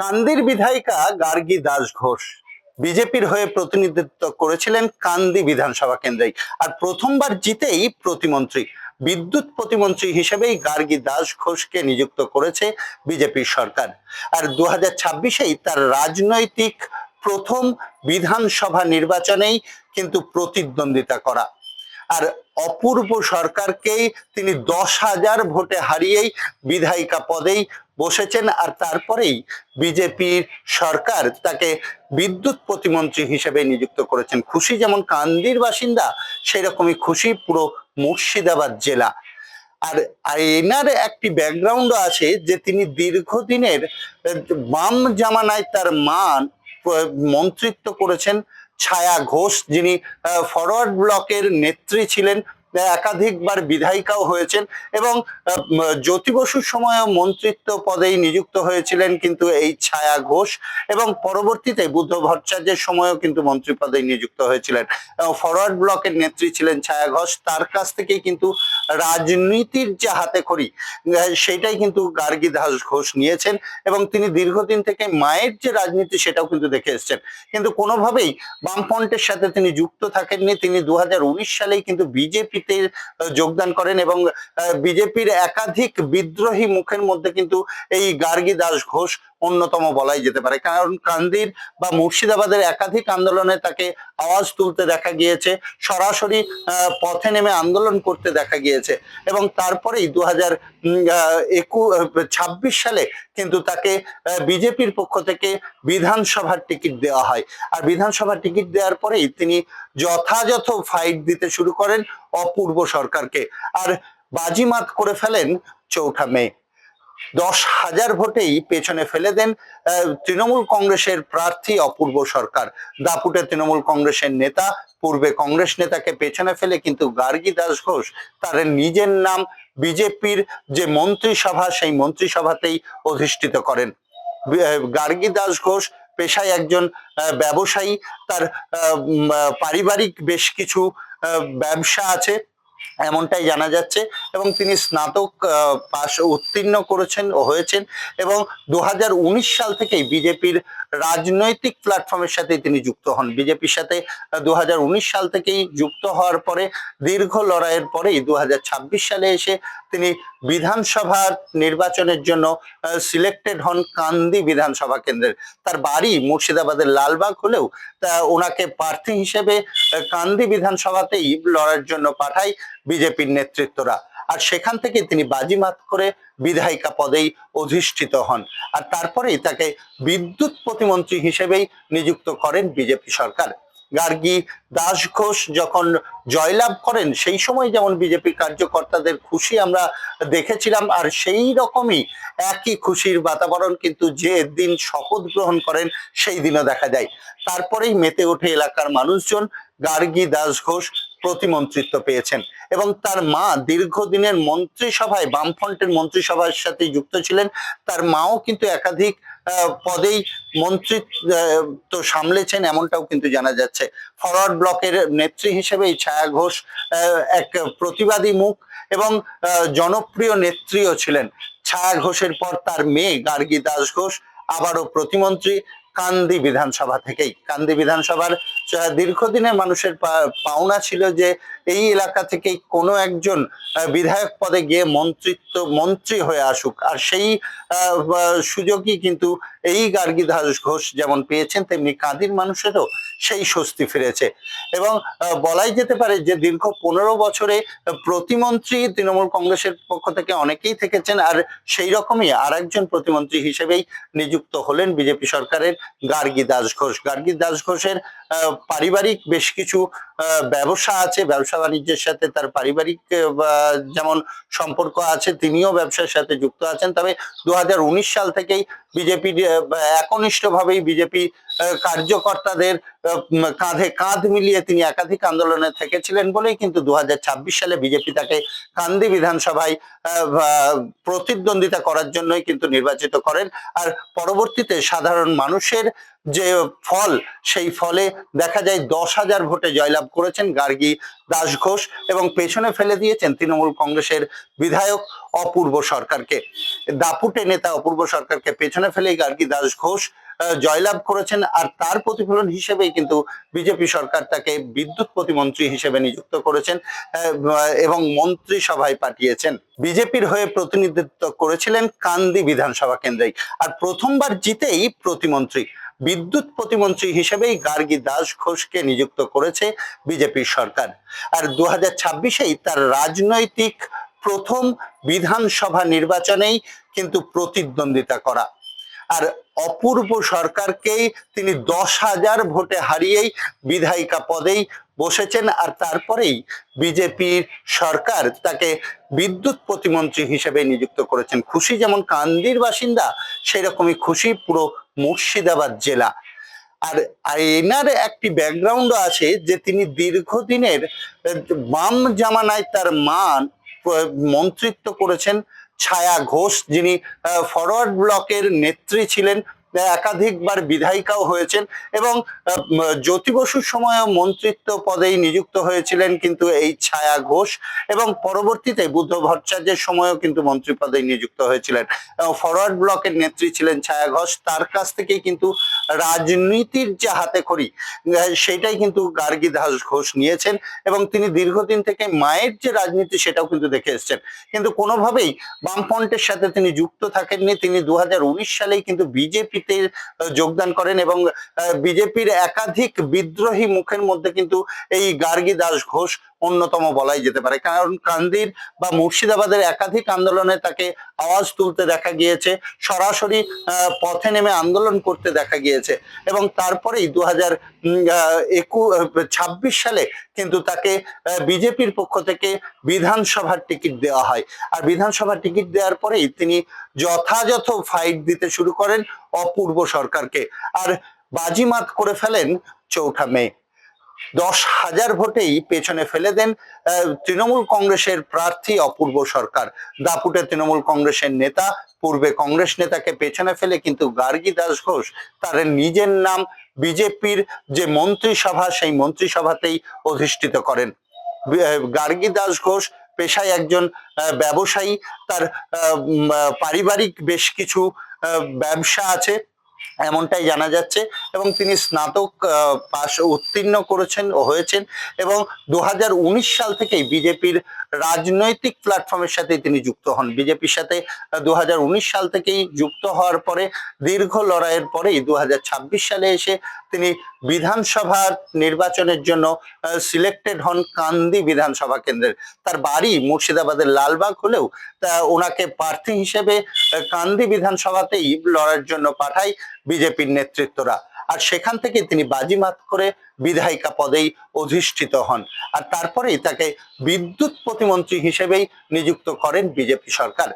কান্দির বিধায়িকা গার্গী দাস ঘোষ বিজেপির হয়ে প্রতিনিধিত্ব করেছিলেন কান্দি বিধানসভা কেন্দ্রে। আর প্রথমবার জিতেই প্রতিমন্ত্রী, বিদ্যুৎ প্রতিমন্ত্রী হিসেবেই গার্গী দাস ঘোষকে নিযুক্ত করেছে বিজেপির সরকার। আর 2026-এই তার রাজনৈতিক প্রথম বিধানসভা নির্বাচনেই কিন্তু প্রতিদ্বন্দ্বিতা করা। আর অপূর্ব সরকারকেই তিনি 10,000 ভোটে হারিয়েই বিধায়িকা পদেই বসেছেন। আর তারপরেই বিজেপির সরকার তাকে বিদ্যুৎ প্রতিমন্ত্রী হিসেবে নিযুক্ত করেছেন। খুশি যেমন কান্দির বাসিন্দা, সেই রকমই খুশি পুরো মুর্শিদাবাদ জেলা। আর এনার একটি ব্যাকগ্রাউন্ডও আছে যে তিনি দীর্ঘদিনের বাম জামানায় তার মা মন্ত্রিত্ব করেছেন। ছায়া ঘোষ, যিনি ফরওয়ার্ড ব্লকের নেত্রী ছিলেন, একাধিকবার বিধায়িকাও হয়েছেন এবং জ্যোতি বসুর সময়ও মন্ত্রিত্ব পদেই নিযুক্ত হয়েছিলেন কিন্তু এই ছায়া ঘোষ, এবং পরবর্তীতে বুদ্ধ ভট্টাচার্যের সময়ও কিন্তু মন্ত্রী পদে নিযুক্ত হয়েছিলেন। ফরওয়ার্ড ব্লকের নেত্রী ছিলেন ছায়া ঘোষ। তার কাছ থেকেই কিন্তু রাজনীতির যে হাতে খড়ি, সেটাই কিন্তু গার্গী দাস ঘোষ নিয়েছেন এবং তিনি দীর্ঘদিন থেকে মায়ের যে রাজনীতি সেটাও কিন্তু দেখে এসেছেন। কিন্তু কোনোভাবেই বামফ্রন্টের সাথে তিনি যুক্ত থাকেননি। তিনি 2019 সালেই কিন্তু বিজেপিতে যোগদান করেন এবং বিজেপির একাধিক বিদ্রোহী মুখের মধ্যে কিন্তু এই গার্গী দাস ঘোষ অন্যতম বলাই যেতে পারে। কারণ কান্দির বা মুর্শিদাবাদের একাধিক আন্দোলনে তাকে আওয়াজ তুলতে দেখা গিয়েছে, সরাসরি পথে নেমে আন্দোলন করতে দেখা গিয়েছে। এবং তারপরেই 2026 সালে কিন্তু তাকে বিজেপির পক্ষ থেকে বিধানসভার টিকিট দেওয়া হয়। আর বিধানসভার টিকিট দেওয়ার পরেই তিনি যথাযথ ফাইট দিতে শুরু করেন অপূর্ব সরকারকে, আর বাজিমাত করে ফেলেন 4 মে। 10,000 ভোটেই পেছনে ফেলে দেন তৃণমূল কংগ্রেসের প্রার্থী অপূর্ব সরকার। দাপুটে তৃণমূল কংগ্রেসের নেতা, পূর্বে কংগ্রেস নেতাকে পেছনে ফেলে কিন্তু গার্গী দাস ঘোষ তার নিজের নাম বিজেপির যে মন্ত্রিসভা, সেই মন্ত্রিসভাতেই অধিষ্ঠিত করেন। গার্গী দাস ঘোষ পেশায় একজন ব্যবসায়ী। তার পারিবারিক বেশ কিছু ব্যবসা আছে এমনটাই জানা যাচ্ছে, এবং তিনি স্নাতক পাশ উত্তীর্ণ করেছেন ও হয়েছেন এবং 2019 সাল থেকেই বিজেপির রাজনৈতিক প্ল্যাটফর্মের সাথে তিনি যুক্ত হন। বিজেপির সাথে 2019 সাল থেকেই যুক্ত হওয়ার পরে দীর্ঘ লড়াইয়ের পরেই 2026 সালে এসে তিনি বিধানসভার নির্বাচনের জন্য সিলেক্টেড হন কান্দি বিধানসভা কেন্দ্রের। তার বাড়ি মুর্শিদাবাদের লালবাগ হলেও ওনাকে প্রার্থী হিসেবে কান্দি বিধানসভাতেই লড়ার জন্য পাঠায় বিজেপির নেতৃত্বরা। আর সেখান থেকে তিনি বাজিমাত করে বিধায়িকা পদেই অধিষ্ঠিত হন। আর তারপরেই তাকে বিদ্যুৎ প্রতিমন্ত্রী হিসেবেই নিযুক্ত করেন বিজেপি সরকার। গার্গী দাস ঘোষ যখন জয়লাভ করেন সেই সময় যেমন বিজেপি কার্যকর্তাদের খুশি আমরা দেখেছিলাম, আর সেই রকমই একই খুশির বাতাবরণ কিন্তু যে দিন শপথ গ্রহণ করেন সেই দিনও দেখা যায়। তারপরেই মেতে ওঠে এলাকার মানুষজন। গার্গী দাস ঘোষ প্রতিমন্ত্রিত্ব পেয়েছেন এবং তার মা দীর্ঘদিনের মন্ত্রিসভায়, বামফ্রন্টের মন্ত্রিসভার সাথে যুক্ত ছিলেন। তার মাও কিন্তু একাধিক পদেই মন্ত্রিত্ব সামলেছেন এমনটাও কিন্তু জানা যাচ্ছে। ফরওয়ার্ড ব্লকের নেত্রী হিসেবে এই ছায়া ঘোষ এক প্রতিবাদী মুখ এবং জনপ্রিয় নেত্রীও ছিলেন। ছায়া ঘোষের পর তার মেয়ে গার্গী দাস ঘোষ আবারও প্রতিমন্ত্রী কান্দি বিধানসভা থেকেই। কান্দি বিধানসভার দীর্ঘদিনের মানুষের পাওনা ছিল যে এই এলাকা থেকেই কোনো একজন বিধায়ক পদে গিয়ে মন্ত্রী হয়ে আসুক, আর সেই সুযোগই কিন্তু এই গার্গী দাস ঘোষ যেমন পেয়েছেন, তেমনি কান্দির মানুষেরও সেই স্বস্তি ফিরেছে। এবং বলাই যেতে পারে যে দীর্ঘ 15 বছরে প্রতিমন্ত্রী তৃণমূল কংগ্রেসের পক্ষ থেকে অনেকেই থেকেছেন, আর সেই রকমই আর একজন প্রতিমন্ত্রী হিসেবেই নিযুক্ত হলেন বিজেপি সরকারের গার্গী দাস ঘোষ। গার্গী দাস ঘোষের পারিবারিক বেশ কিছু ব্যবসা আছে, ব্যবসা বাণিজ্যের সাথে তার পারিবারিক যেমন সম্পর্ক আছে, তিনিও ব্যবসার সাথে যুক্ত আছেন। তবে 2019 সাল থেকেই বিজেপি একনিষ্ঠভাবেই বিজেপি কার্যকর্তাদের কাঁধে কাঁধ মিলিয়ে তিনি একাধিক আন্দোলনে থেকেছিলেন বলেই কিন্তু 2026 সালে বিজেপি তাকে কান্দি বিধানসভায় প্রতিদ্বন্দ্বিতা করার জন্যই কিন্তু নির্বাচিত করেন। আর পরবর্তীতে সাধারণ মানুষের যে ফল, সেই ফলে দেখা যায় 10,000 ভোটে জয়লাভ করেছেন গার্গী দাস ঘোষ এবং পেছনে ফেলে দিয়েছেন তৃণমূল কংগ্রেসের বিধায়ক অপূর্ব সরকারকে। দাপুটে নেতা অপূর্ব সরকারকে পেছনে ফেলেই গার্গী দাস ঘোষ জয়লাভ করেছেন। আর তার প্রতিফলন হিসেবেই কিন্তু বিজেপি সরকার তাকে বিদ্যুৎ প্রতিমন্ত্রী হিসেবে নিযুক্ত করেছেন এবং মন্ত্রিসভায় পাঠিয়েছেন। বিজেপির হয়ে প্রতিনিধিত্ব করেছিলেন কান্দি বিধানসভা কেন্দ্রেই। আর প্রথমবার জিতেই প্রতিমন্ত্রী, বিদ্যুৎ প্রতিমন্ত্রী হিসেবেই গার্গী দাস ঘোষকে নিযুক্ত করেছে বিজেপির সরকার। আর 2026-এই তার রাজনৈতিক প্রথম বিধানসভা নির্বাচনেই কিন্তু প্রতিদ্বন্দ্বিতা করা। আর অপূর্ব সরকারকেই তিনি 10,000 ভোটে হারিয়েই বিধায়িকা পদেই বসেছেন। আর তারপরেই বিজেপির সরকার তাকে বিদ্যুৎ প্রতিমন্ত্রী হিসেবে নিযুক্ত করেছেন। খুশি যেমন কান্দির বাসিন্দা, সেই রকমই খুশি পুরো মুর্শিদাবাদ জেলা। আর এনার একটি ব্যাকগ্রাউন্ডও আছে যে তিনি দীর্ঘদিনের বাম জামানায় তার মা মন্ত্রিত্ব করেছেন ছায়া ঘোষ, যিনি ফরওয়ার্ড ব্লকের নেত্রী ছিলেন, একাধিকবার বিধায়িকাও হয়েছেন এবং জ্যোতি বসুর সময়ও মন্ত্রিত্ব পদেই নিযুক্ত হয়েছিলেন কিন্তু এই ছায়া ঘোষ, এবং পরবর্তীতে বুদ্ধ ভট্টাচার্যের সময়ও কিন্তু মন্ত্রী পদে নিযুক্ত হয়েছিলেন। ফরওয়ার্ড ব্লকের নেত্রী ছিলেন ছায়া ঘোষ। তার কাছ থেকেই কিন্তু রাজনীতির যে হাতে খড়ি, সেটাই কিন্তু গার্গী দাস ঘোষ নিয়েছেন এবং তিনি দীর্ঘদিন থেকে মায়ের যে রাজনীতি সেটাও কিন্তু দেখে এসেছেন। কিন্তু কোনোভাবেই বামফ্রন্টের সাথে তিনি যুক্ত থাকেননি। তিনি 2019 সালেই কিন্তু বিজেপিতে যোগদান করেন এবং বিজেপির একাধিক বিদ্রোহী মুখের মধ্যে কিন্তু এই গার্গী দাস ঘোষ অন্যতম বলাই যেতে পারে। কারণ কান্দির বা মুর্শিদাবাদের একাধিক আন্দোলনে তাকে আওয়াজ তুলতে দেখা গিয়েছে, সরাসরি পথে নেমে আন্দোলন করতে দেখা গিয়েছে এবং তারপরেই 2026 সালে কিন্তু তাকে বিজেপির পক্ষ থেকে বিধানসভার টিকিট দেওয়া হয়। আর বিধানসভার টিকিট দেওয়ার পরেই তিনি যথাযথ ফাইট দিতে শুরু করেন অপূর্ব সরকারকে আর বাজিমাত করে ফেলেন 4 মে। 10,000 ভোটেই পেছনে ফেলে দেন তৃণমূল কংগ্রেসের প্রার্থী অপূর্ব সরকার। দাপুটে তৃণমূল কংগ্রেসের নেতা, পূর্বে কংগ্রেস নেতাকে পেছনে ফেলে কিন্তু গার্গী দাস ঘোষ তার নিজের নাম বিজেপির যে মন্ত্রিসভা, সেই মন্ত্রিসভাতেই অধিষ্ঠিত করেন। গার্গী দাস ঘোষ পেশায় একজন ব্যবসায়ী, তার পারিবারিক বেশ কিছু ব্যবসা আছে এমনটাই জানা যাচ্ছে এবং তিনি স্নাতক পাশ উত্তীর্ণ করেছেন ও হয়েছেন এবং 2019 সাল থেকেই বিজেপির রাজনৈতিক প্ল্যাটফর্মের সাথে তিনি যুক্ত হন। বিজেপির সাথে 2019 সাল থেকেই যুক্ত হওয়ার পরে দীর্ঘ লড়াইয়ের পরেই 2026 সালে এসে তিনি বিধানসভার নির্বাচনের জন্য সিলেক্টেড হন কান্দি বিধানসভা কেন্দ্রের। তার বাড়ি মুর্শিদাবাদের লালবাগ হলেও ওনাকে প্রার্থী হিসেবে কান্দি বিধানসভাতেই লড়ার জন্য পাঠায় বিজেপির নেতৃত্বরা। আর সেখান থেকে তিনি বাজিমাত করে বিধায়িকা পদেই অধিষ্ঠিত হন আর তারপরেই তাকে বিদ্যুৎ প্রতিমন্ত্রী হিসেবেই নিযুক্ত করেন বিজেপি সরকার।